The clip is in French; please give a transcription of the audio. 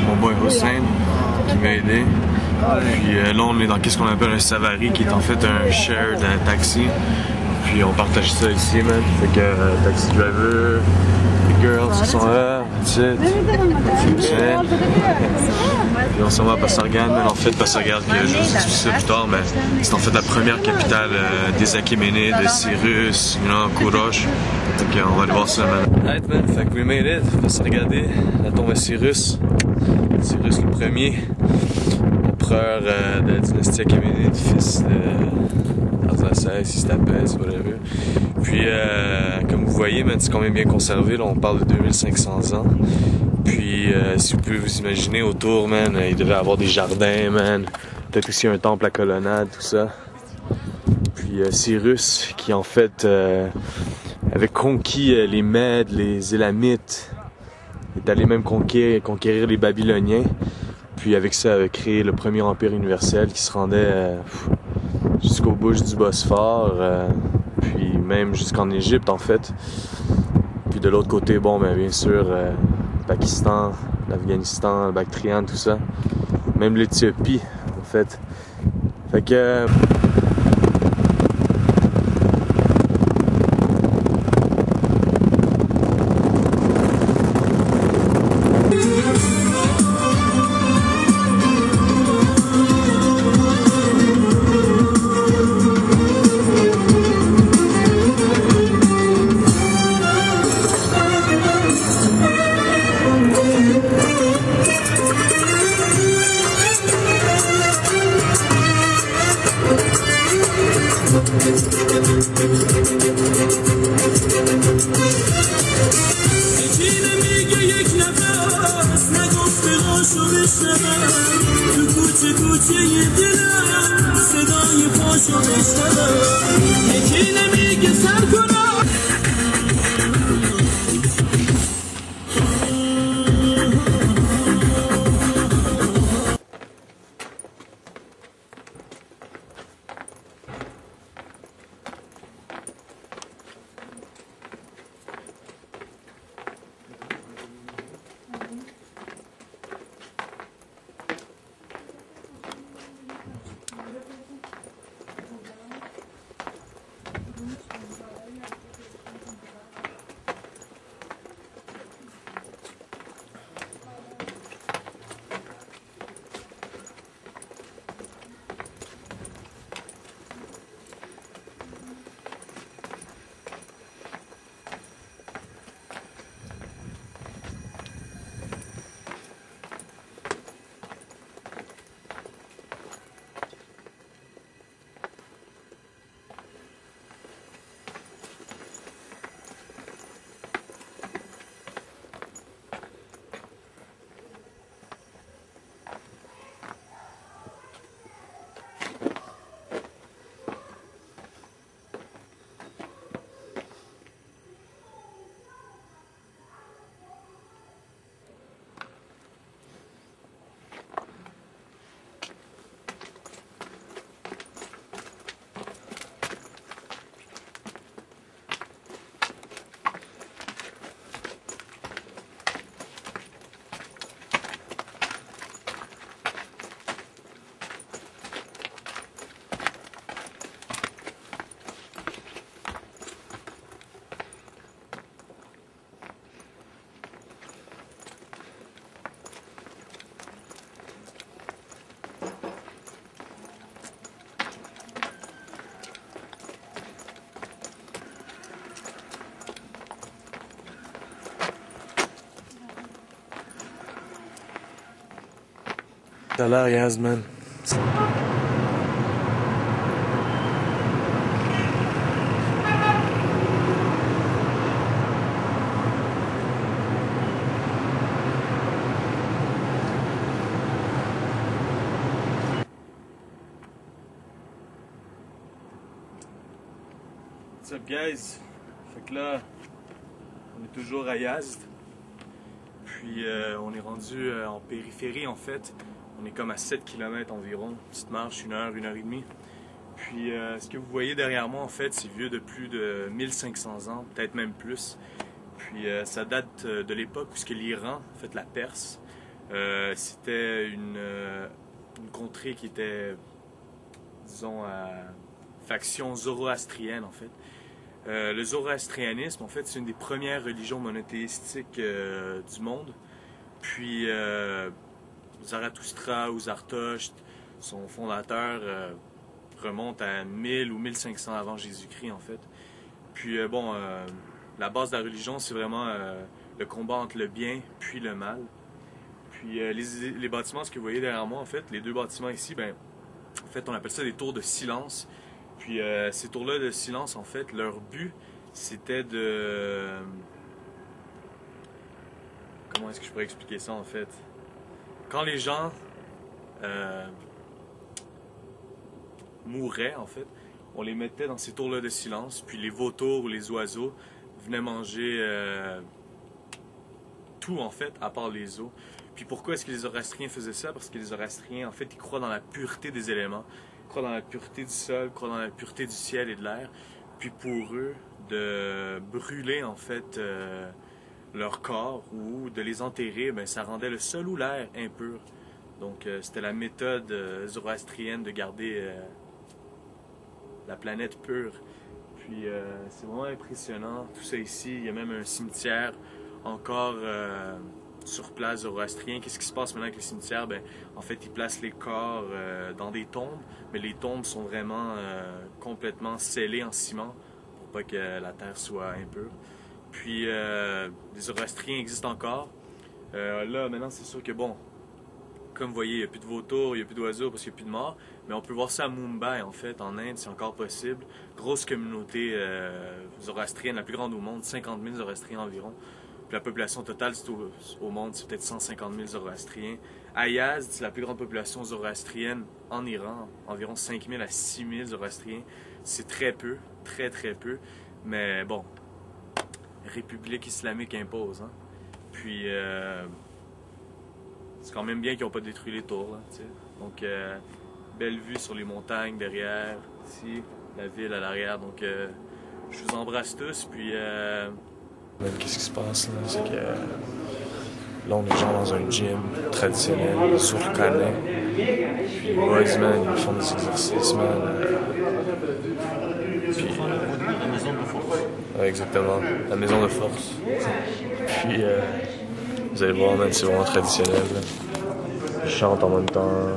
mon boy Hossein qui m'a aidé. Puis là on est dans qu'est-ce qu'on appelle un Savary qui est en fait un shared taxi. Puis on partage ça ici, man. Fait que taxi driver, les girls qui sont là, that's it. Puis on s'en va à Pasargane, man. En fait, Pasargane, puis je vous explique ça plus tard, mais c'est en fait la première capitale des Achéménides, de Cyrus, Kourosh. Fait qu'on va aller voir ça, man. Right, man. Fait que we made it. Pasargane, la tombe à Cyrus. Cyrus le premier, empereur de la dynastie Achéménide, fils de Artaxerxès, Systapès, whatever. Puis, comme vous voyez, c'est quand même bien conservé. Là, on parle de 2500 ans. Puis, si vous pouvez vous imaginer, autour, man, il devait avoir des jardins, man. Peut-être aussi un temple à colonnade, tout ça. Puis, Cyrus, qui en fait avait conquis les Mèdes, les Élamites, est allé même conquérir les Babyloniens. Puis, avec ça, avait créé le premier empire universel qui se rendait jusqu'aux bouches du Bosphore, puis même jusqu'en Égypte en fait. Puis de l'autre côté, bon, bien sûr, Pakistan, l'Afghanistan, le Bactriane, tout ça. Même l'Éthiopie, en fait. Fait que... T'as l'air, Yasman. What's up, guys? Fait que là, on est toujours à Yazd. Puis on est rendu en périphérie en fait. On est comme à 7 km environ, petite marche, 1 heure et demie. Puis ce que vous voyez derrière moi en fait, c'est vieux de plus de 1500 ans, peut-être même plus. Puis ça date de l'époque où l'Iran, en fait la Perse, C'était une contrée qui était, disons, à faction zoroastrienne en fait. Le zoroastrianisme, en fait, c'est une des premières religions monothéistiques du monde. Puis Zarathustra ou Zartosht, son fondateur, remonte à 1000 ou 1500 avant Jésus-Christ en fait. Puis la base de la religion, c'est vraiment le combat entre le bien puis le mal. Puis les bâtiments, ce que vous voyez derrière moi, en fait, les deux bâtiments ici, en fait, on appelle ça des tours de silence. Puis ces tours-là de silence, en fait, leur but, c'était de... Comment est-ce que je pourrais expliquer ça, en fait? Quand les gens mouraient, en fait, on les mettait dans ces tours-là de silence, puis les vautours ou les oiseaux venaient manger tout, en fait, à part les os. Puis pourquoi est-ce que les Zoroastriens faisaient ça? Parce que les Zoroastriens, en fait, ils croient dans la pureté des éléments, ils croient dans la pureté du sol, ils croient dans la pureté du ciel et de l'air. Puis pour eux, de brûler, en fait, leur corps ou de les enterrer, ça rendait le sol ou l'air impur. Donc c'était la méthode zoroastrienne de garder la planète pure. Puis c'est vraiment impressionnant, tout ça ici. Il y a même un cimetière encore sur place zoroastrien. Qu'est-ce qui se passe maintenant avec les cimetières? En fait, ils placent les corps dans des tombes, mais les tombes sont vraiment complètement scellées en ciment pour pas que la terre soit impure. Puis les Zoroastriens existent encore. Là, maintenant, c'est sûr que comme vous voyez, il n'y a plus de vautours, il n'y a plus d'oiseaux parce qu'il n'y a plus de morts. Mais on peut voir ça à Mumbai, en fait, en Inde, c'est encore possible. Grosse communauté zoroastrienne, la plus grande au monde, 50 000 Zoroastriens environ. Puis la population totale au monde, c'est peut-être 150 000 Zoroastriens. À Yazd, c'est la plus grande population zoroastrienne en Iran, environ 5 000 à 6 000 Zoroastriens. C'est très peu, très très peu. Mais bon, République islamique impose. Hein? Puis, c'est quand même bien qu'ils n'ont pas détruit les tours. Là, t'sais. Donc, belle vue sur les montagnes derrière, ici, la ville à l'arrière. Donc, je vous embrasse tous. Puis, qu'est-ce qui se passe là? C'est que là, on est genre dans un gym traditionnel, surcané. Puis, les boys, man, ils font des exercices, man. Puis, la maison de force. Ouais, exactement, la maison de force. Puis, vous allez voir, man, c'est vraiment traditionnel. Là. Je chante en même temps.